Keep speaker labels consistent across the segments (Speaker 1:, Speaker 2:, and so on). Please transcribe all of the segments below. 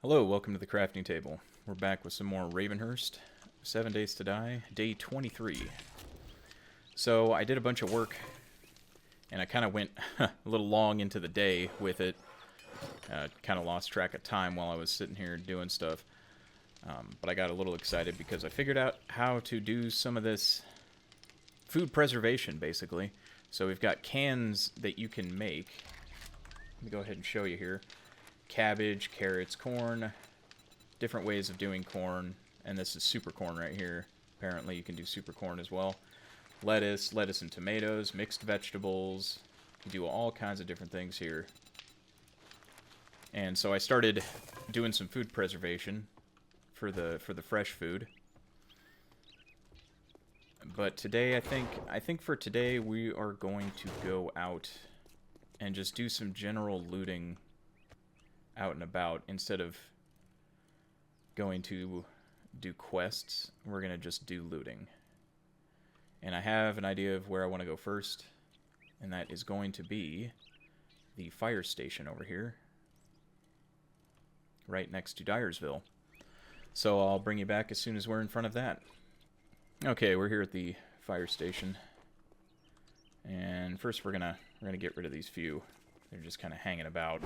Speaker 1: Hello, welcome to the crafting table. We're back with some more Ravenhearst. 7 Days to Die, day 23. So I did a bunch of work, and I kind of went a little long into the day with it. Kind of lost track of time while I was sitting here doing stuff. But I got a little excited because I figured out how to do some of this food preservation, basically. So we've got cans that you can make. Let me go ahead and show you here. Cabbage, carrots, corn, different ways of doing corn, and this is super corn right here. Apparently you can do super corn as well. Lettuce and tomatoes, mixed vegetables. You do all kinds of different things here. And so I started doing some food preservation for the fresh food. But today I think for today we are going to go out and just do some general looting out and about. Instead of going to do quests, we're going to just do looting. And I have an idea of where I want to go first, and that is going to be the fire station over here, right next to Dyersville. So I'll bring you back as soon as we're in front of that. Okay, we're here at the fire station. And first we're gonna get rid of these few. They're just kind of hanging about.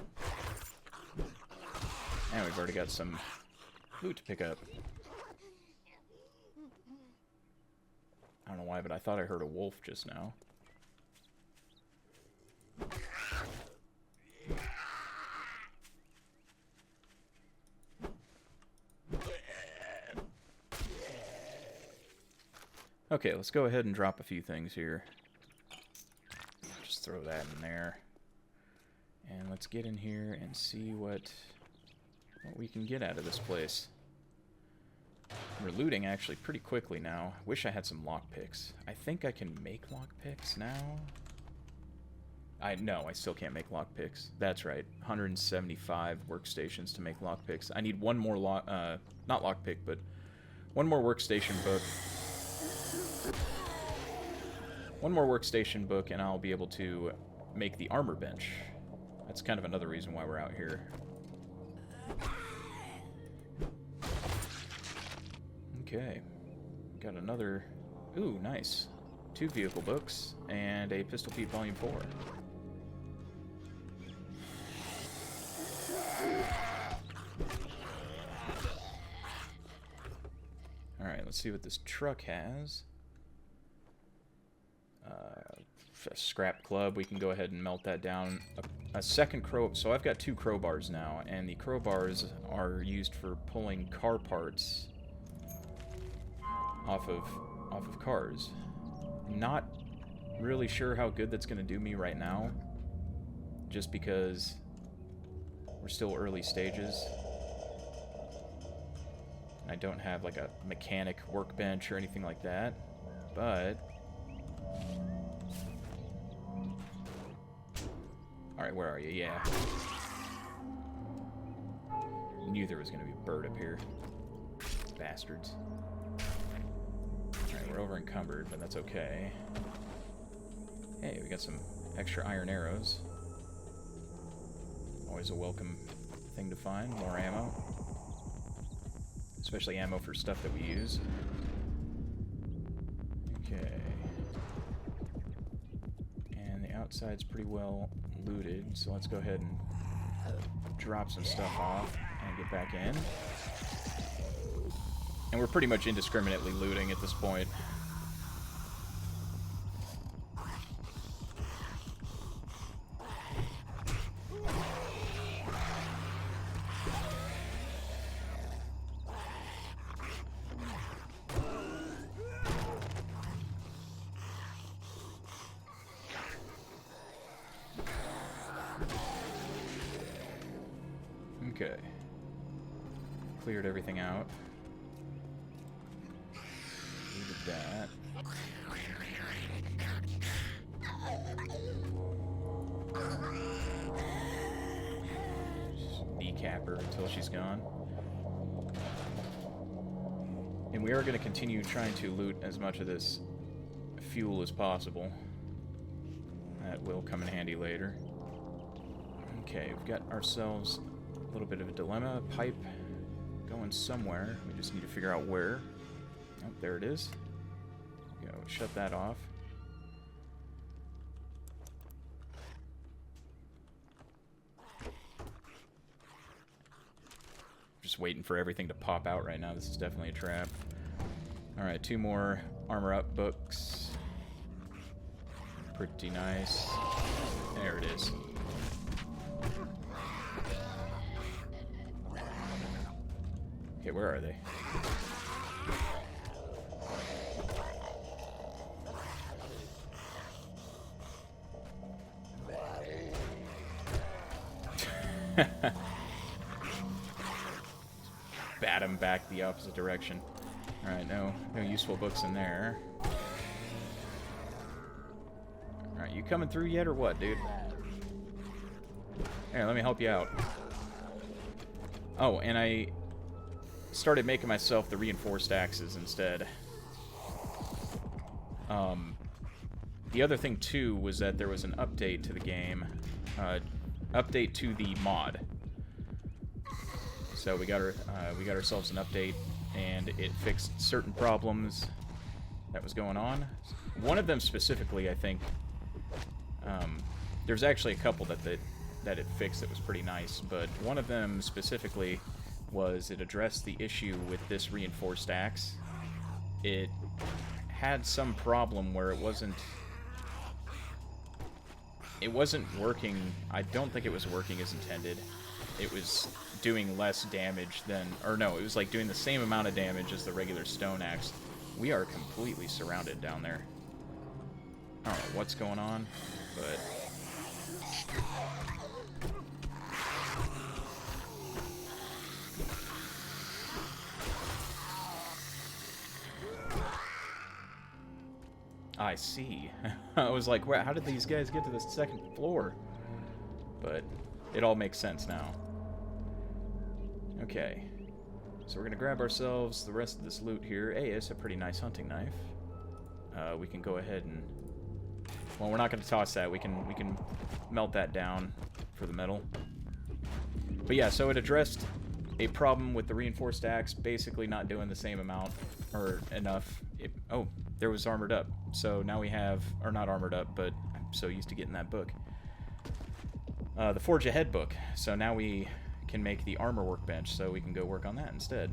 Speaker 1: And we've already got some loot to pick up. I don't know why, but I thought I heard a wolf just now. Okay, let's go ahead and drop a few things here. Just throw that in there. And let's get in here and see what we can get out of this place. We're looting actually pretty quickly now. Wish I had some lockpicks. I think I can make lockpicks now. No, I still can't make lockpicks. That's right. 175 workstations to make lockpicks. I need one more not lockpick, but one more workstation book. One more workstation book and I'll be able to make the armor bench. That's kind of another reason why we're out here. Okay, got another, ooh, nice. 2 vehicle books and a Pistol Pete Volume 4. Alright, let's see what this truck has. A scrap club, we can go ahead and melt that down. A second crow, so I've got 2 crowbars now, and the crowbars are used for pulling car parts off of cars. Not really sure how good that's going to do me right now, just because we're still early stages. I don't have like a mechanic workbench or anything like that, but alright, where are you? Yeah. Knew there was going to be a bird up here. Bastards. Alright, we're over encumbered, but that's okay. Hey, we got some extra iron arrows. Always a welcome thing to find. More ammo. Especially ammo for stuff that we use. Okay. And the outside's pretty well looted, so let's go ahead and drop some stuff off and get back in. And we're pretty much indiscriminately looting at this point. Okay. Cleared everything out. Looted that. Just decap her until she's gone. And we are going to continue trying to loot as much of this fuel as possible. That will come in handy later. Okay, we've got ourselves A little bit of a dilemma. Pipe going somewhere. We just need to figure out where. Oh, there it is. Go, shut that off. Just waiting for everything to pop out right now. This is definitely a trap. Alright, 2 more armor up books. Pretty nice. There it is. Okay, where are they? Bat him back the opposite direction. Alright, no useful books in there. Alright, you coming through yet or what, dude? Here, let me help you out. Oh, and I started making myself the reinforced axes instead. The other thing, too, was that there was an update to the game. Update to the mod. So we got ourselves an update, and it fixed certain problems that was going on. One of them specifically, I think, there's actually a couple that it fixed that was pretty nice, but one of them specifically was it addressed the issue with this reinforced axe. It had some problem where it wasn't working. I don't think it was working as intended. It was doing less damage than, or no, it was like doing the same amount of damage as the regular stone axe. We are completely surrounded down there. I don't know what's going on, but I see. I was like, how did these guys get to the second floor? But it all makes sense now. Okay. So we're going to grab ourselves the rest of this loot here. Hey, it's a pretty nice hunting knife. We can go ahead and... Well, we're not going to toss that. We can melt that down for the metal. But yeah, so it addressed a problem with the reinforced axe basically not doing the same amount or enough. Oh, there was armored up. So now we have, or not armored up, but I'm so used to getting that book. The Forge Ahead book. So now we can make the armor workbench, so we can go work on that instead.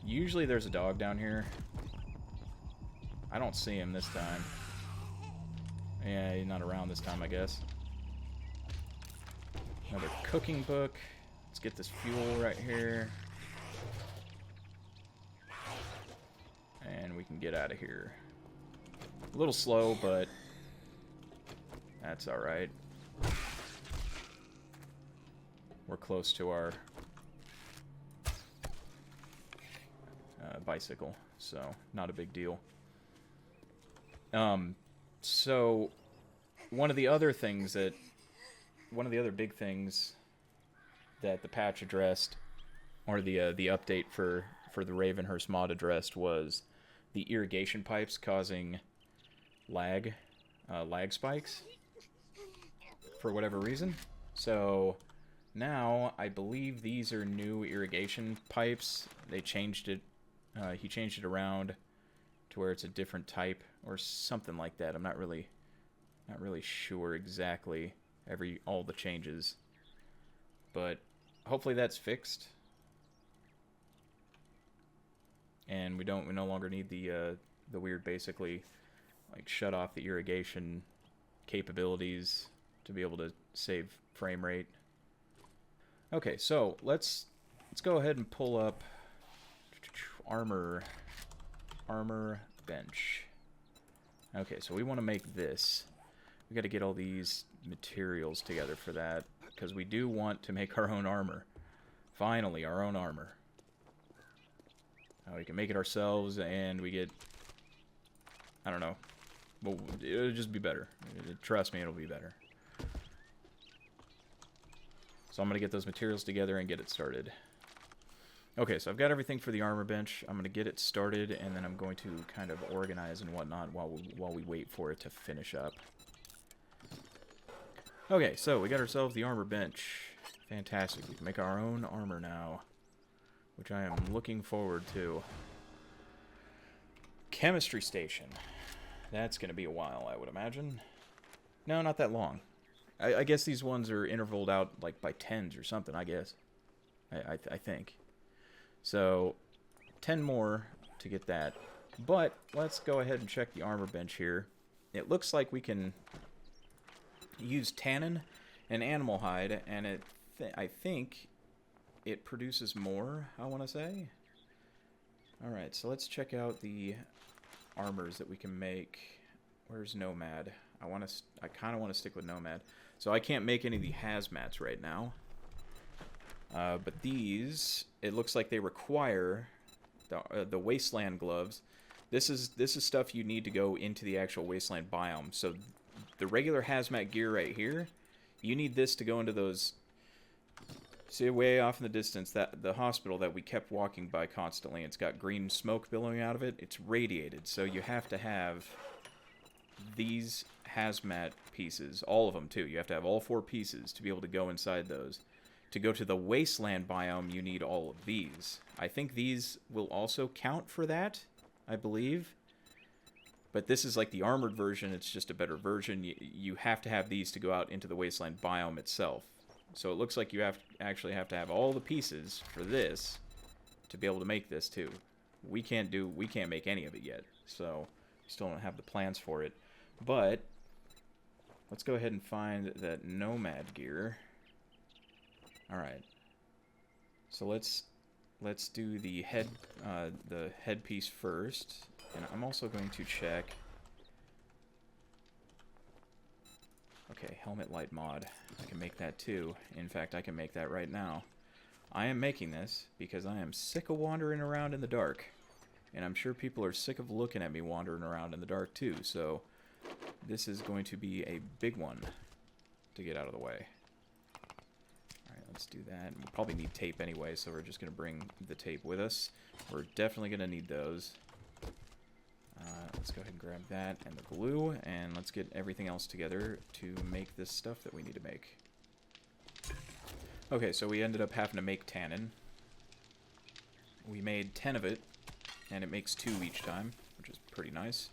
Speaker 1: Usually there's a dog down here. I don't see him this time. Yeah, he's not around this time, I guess. Another cooking book. Let's get this fuel right here. And we can get out of here. A little slow, but that's alright. We're close to our bicycle, so not a big deal. So one of the other big things that the patch addressed, or the update for the Ravenhearst mod addressed, was the irrigation pipes causing lag spikes for whatever reason. So now I believe these are new irrigation pipes. They changed it. He changed it around to where it's a different type or something like that. I'm not really sure exactly all the changes, but hopefully that's fixed. And we no longer need the weird, basically, like, shut off the irrigation capabilities to be able to save frame rate. Okay, so let's go ahead and pull up armor bench. Okay, so we want to make this. We got to get all these materials together for that, because we do want to make our own armor. Finally, our own armor. We can make it ourselves, and we get, I don't know, well, it'll just be better. Trust me, it'll be better. So I'm going to get those materials together and get it started. Okay, so I've got everything for the armor bench. I'm going to get it started, and then I'm going to kind of organize and whatnot while we wait for it to finish up. Okay, so we got ourselves the armor bench. Fantastic. We can make our own armor now, which I am looking forward to. Chemistry station. That's going to be a while, I would imagine. No, not that long. I guess these ones are intervaled out like by 10s or something, I guess. I think. So, 10 more to get that. But, let's go ahead and check the armor bench here. It looks like we can use tannin and animal hide, and I think it produces more, I want to say. Alright, so let's check out the armors that we can make. Where's Nomad? I kind of want to stick with Nomad. So I can't make any of the hazmats right now. But these, it looks like they require the wasteland gloves. This is stuff you need to go into the actual wasteland biome. So the regular hazmat gear right here, you need this to go into those. See way off in the distance, that the hospital that we kept walking by constantly. It's got green smoke billowing out of it. It's radiated, so you have to have these hazmat pieces, all of them too. You have to have all 4 pieces to be able to go inside those. To go to the wasteland biome, you need all of these. I think these will also count for that, I believe. But this is like the armored version. It's just a better version. You have to have these to go out into the wasteland biome itself. So it looks like you actually have to have all the pieces for this to be able to make this too. We can't make any of it yet, so we still don't have the plans for it. But let's go ahead and find that Nomad gear. All right. So let's do the headpiece first, and I'm also going to check. Okay, helmet light mod. I can make that too. In fact, I can make that right now. I am making this because I am sick of wandering around in the dark. And I'm sure people are sick of looking at me wandering around in the dark too. So this is going to be a big one to get out of the way. Alright, let's do that. We'll probably need tape anyway, so we're just going to bring the tape with us. We're definitely going to need those. Let's go ahead and grab that and the glue, and let's get everything else together to make this stuff that we need to make. Okay, so we ended up having to make tannin. We made 10 of it, and it makes 2 each time, which is pretty nice.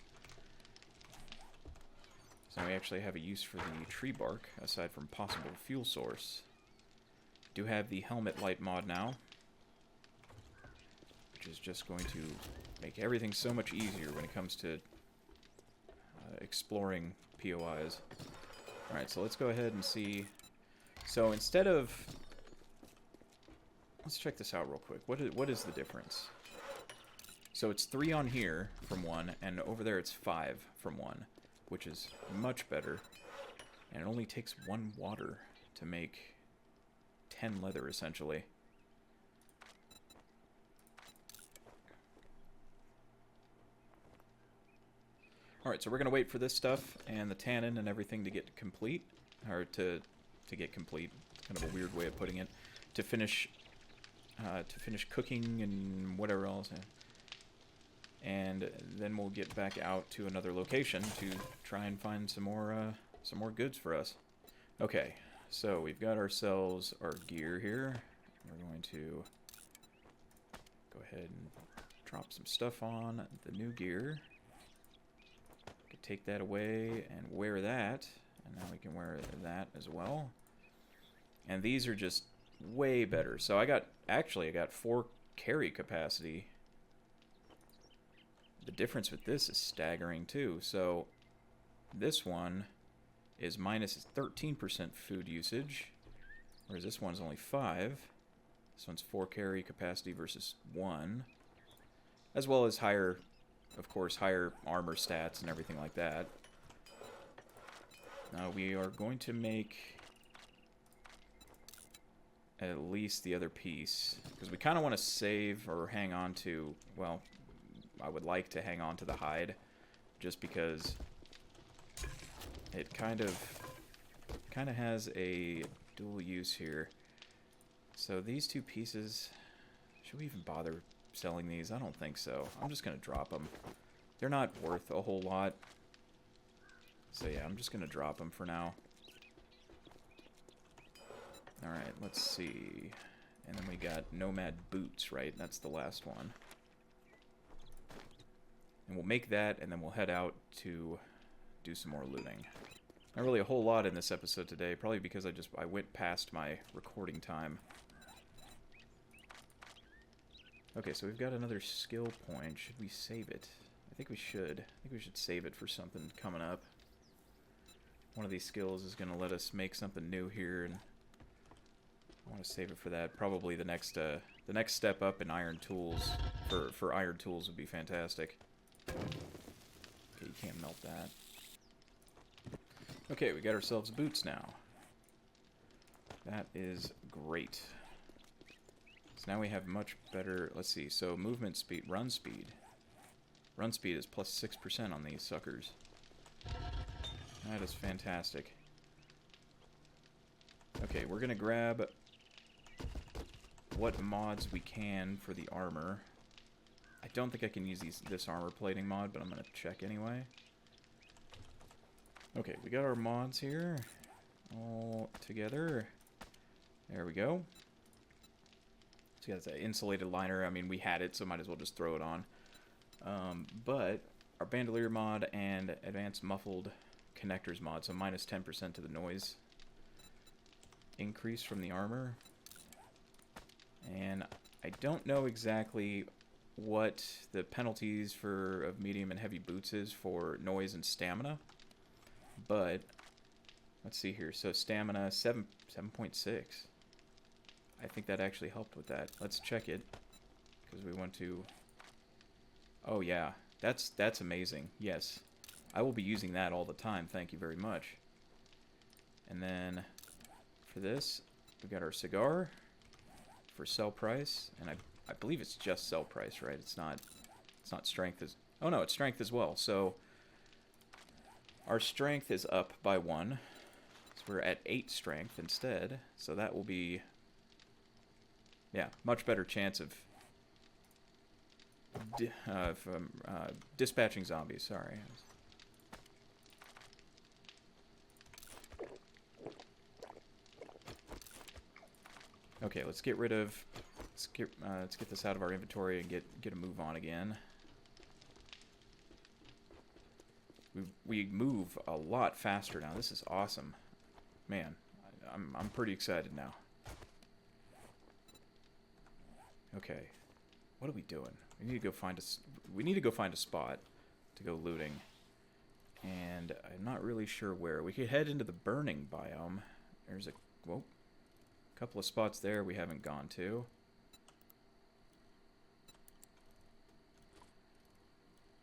Speaker 1: So we actually have a use for the tree bark, aside from possible fuel source. Do have the helmet light mod now, which is just going to make everything so much easier when it comes to exploring POIs. Alright, so let's go ahead and see. So instead of... Let's check this out real quick. What is the difference? So it's 3 on here from 1, and over there it's 5 from 1, which is much better. And it only takes 1 water to make 10 leather, essentially. Alright, so we're going to wait for this stuff and the tannin and everything to get complete. Or to get complete. Kind of a weird way of putting it. To finish cooking and whatever else. And then we'll get back out to another location to try and find some more goods for us. Okay, so we've got ourselves our gear here. We're going to go ahead and drop some stuff on the new gear. Take that away and wear that, and now we can wear that as well. And these are just way better. So I got 4 carry capacity. The difference with this is staggering too. So this one is minus 13% food usage, whereas this one's only 5. This one's 4 carry capacity versus 1, as well as higher, of course, higher armor stats and everything like that. Now we are going to make at least the other piece, because we kind of want to save or hang on to, well, I would like to hang on to the hide, just because it kind of has a dual use here. So these 2 pieces, should we even bother selling these? I don't think so. I'm just going to drop them. They're not worth a whole lot. So yeah, I'm just going to drop them for now. Alright, let's see. And then we got Nomad Boots, right? That's the last one. And we'll make that, and then we'll head out to do some more looting. Not really a whole lot in this episode today, probably because I went past my recording time. Okay, so we've got another skill point. Should we save it? I think we should. I think we should save it for something coming up. One of these skills is going to let us make something new here, and I want to save it for that. Probably the next step up in iron tools for iron tools would be fantastic. Okay, you can't melt that. Okay, we got ourselves boots now. That is great. So now we have much better, let's see, so movement speed, run speed. Run speed is plus 6% on these suckers. That is fantastic. Okay, we're gonna grab what mods we can for the armor. I don't think I can use this armor plating mod, but I'm gonna check anyway. Okay, we got our mods here all together. There we go. So yeah, it's an insulated liner. I mean, we had it, so might as well just throw it on. But our bandolier mod and advanced muffled connectors mod, so minus 10% to the noise increase from the armor. And I don't know exactly what the penalties of medium and heavy boots is for noise and stamina. But let's see here. So stamina 7.6. I think that actually helped with that. Let's check it because we want to. Oh yeah, that's amazing. Yes, I will be using that all the time. Thank you very much. And then for this, we got our cigar for sell price, and I believe it's just sell price, right? It's not strength as. Oh no, it's strength as well. So our strength is up by 1. So we're at 8 strength instead. So that will be, yeah, much better chance of dispatching zombies. Sorry. Okay, let's get rid of. Let's get this out of our inventory and get a move on again. We move a lot faster now. This is awesome, man. I'm pretty excited now. Okay, what are we doing? We need to go find a spot to go looting, and I'm not really sure where. We could head into the burning biome. There's a couple of spots there we haven't gone to.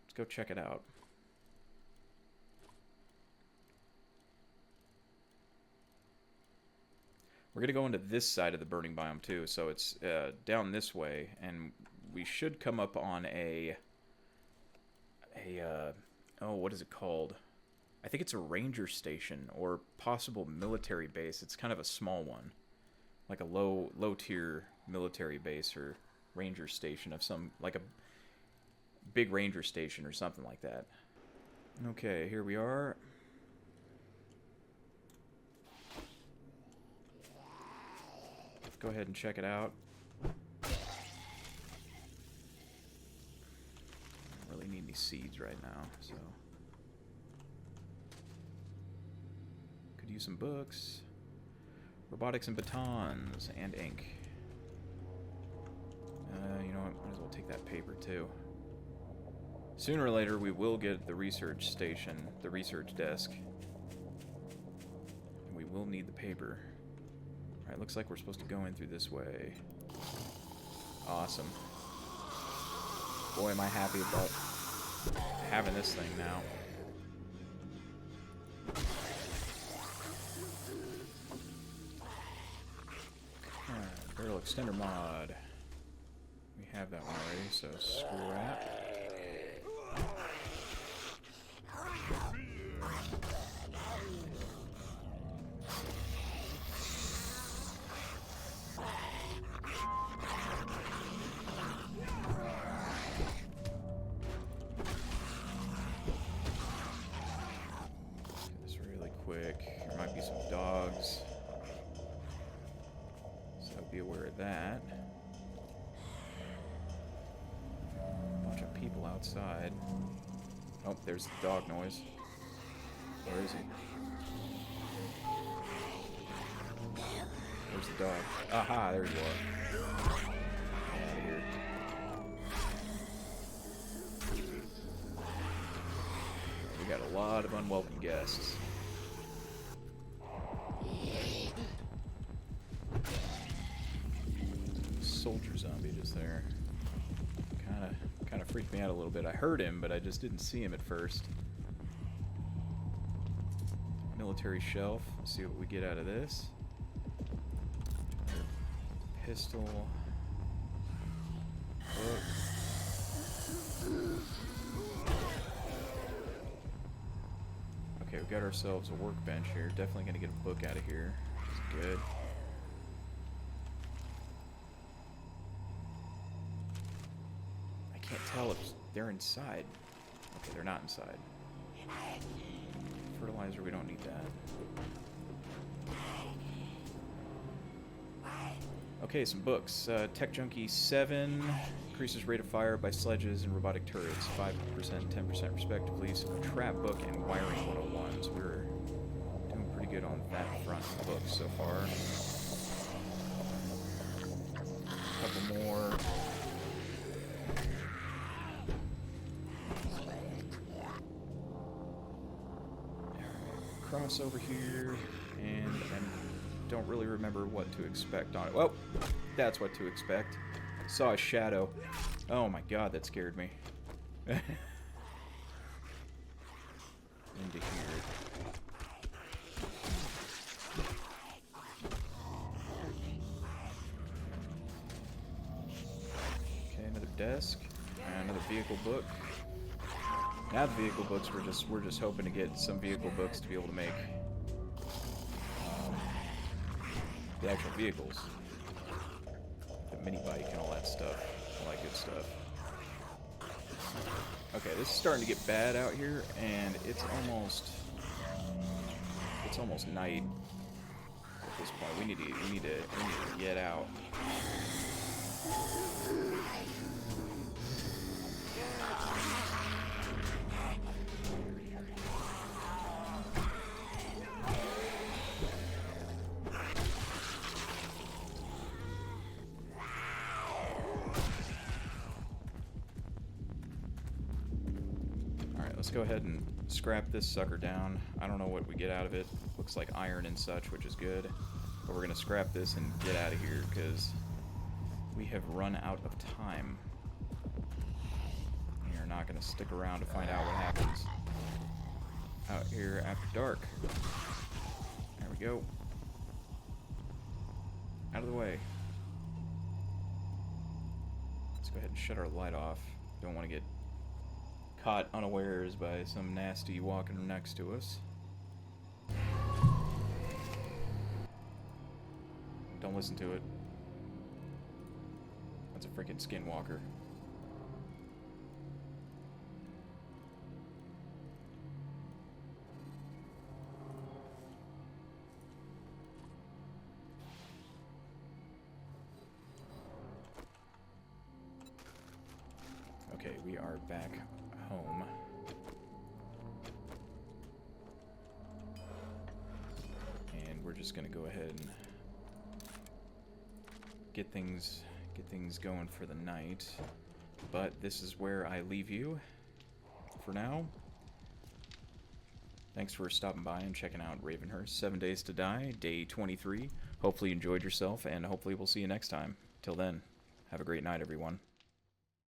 Speaker 1: Let's go check it out. We're going to go into this side of the burning biome too, so it's down this way, and we should come up on oh, what is it called? I think it's a ranger station or possible military base. It's kind of a small one, like a low tier military base or ranger station of some, like a big ranger station or something like that. Okay, here we are. Let's go ahead and check it out. I don't really need any seeds right now, so could use some books. Robotics and batons and ink. You know what? Might as well take that paper too. Sooner or later, we will get the research station, the research desk, and we will need the paper. All right, looks like we're supposed to go in through this way. Awesome. Boy, am I happy about having this thing now. Barrel extender mod. We have that one already, so scrap. This really quick. There might be some dogs. outside. Oh, there's the dog noise. Where is he? Where's the dog? Aha, there you are. Get out of here. We got a lot of unwelcome guests. Soldier zombie just there. Kind of freaked me out a little bit. I heard him, but I just didn't see him at first. Military shelf. Let's see what we get out of this. Pistol. Book. Okay, we got ourselves a workbench here. Definitely gonna get a book out of here. Which is good. I can't tell if they're inside. Okay, they're not inside. Fertilizer, we don't need that. Okay, some books. Tech Junkie 7 increases rate of fire by sledges and robotic turrets, 5%, 10% respectively. So trap book and wiring 101. So we're doing pretty good on that front of books so far. A couple more. Cross over here, and I don't really remember what to expect on it. Well, that's what to expect. Saw a shadow. Oh my god, that scared me. Into here. Okay, another desk. And another vehicle book. Now the vehicle books, we're just hoping to get some vehicle books to be able to make the actual vehicles, the mini bike and all that stuff, all that good stuff. Okay, this is starting to get bad out here, and it's almost night at this point. We need to get out. Let's go ahead and scrap this sucker down. I don't know what we get out of it. Looks like iron and such, which is good. But we're going to scrap this and get out of here because we have run out of time. We are not going to stick around to find out what happens out here after dark. There we go. Out of the way. Let's go ahead and shut our light off. Don't want to get caught unawares by some nasty walking next to us. Don't listen to it. That's a freaking skinwalker. Okay, we are back home. And we're just gonna go ahead and get things going for the night. But this is where I leave you for now. Thanks for stopping by and checking out Ravenhearst 7 Days to Die, day 23. Hopefully you enjoyed yourself, and hopefully we'll see you next time. Till then, have a great night, everyone.